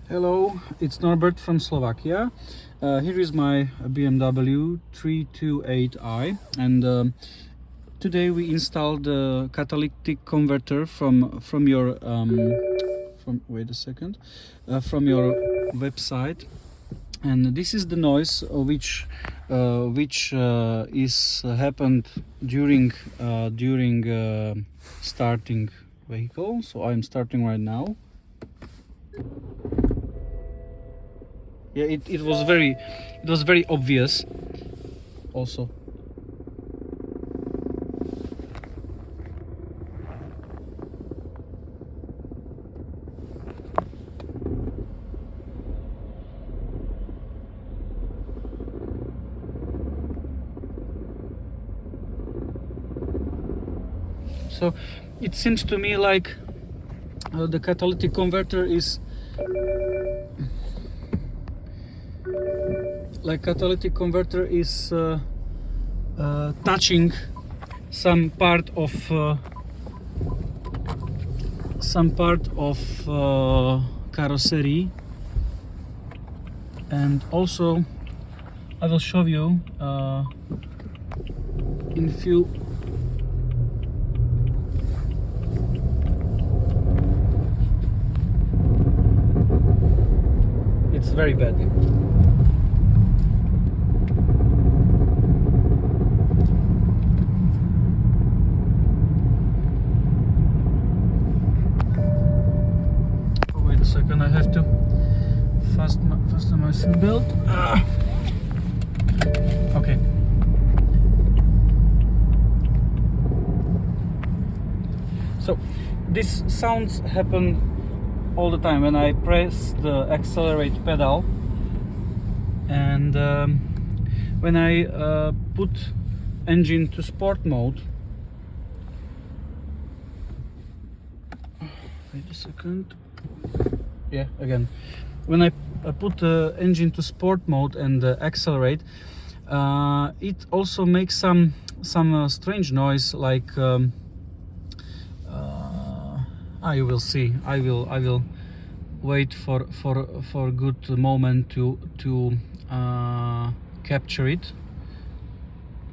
Hello, it's Norbert from Slovakia. Here is my BMW 328i, and today we installed the catalytic converter from your from your website, and this is the noise which is happened during starting vehicle. So I'm starting right now. Yeah, it was very obvious also. So it seems to me like the catalytic converter is touching some part of carrossery, and also I will show you in few. It's very bad. Oh, wait a second, I have to fasten my seatbelt. Okay. So these sounds happen all the time when I press the accelerate pedal, and when I put engine to sport mode. Wait a second. Yeah, again. When I put the engine to sport mode and accelerate, it also makes some strange noise, like you will see. I will wait for a good moment to capture it.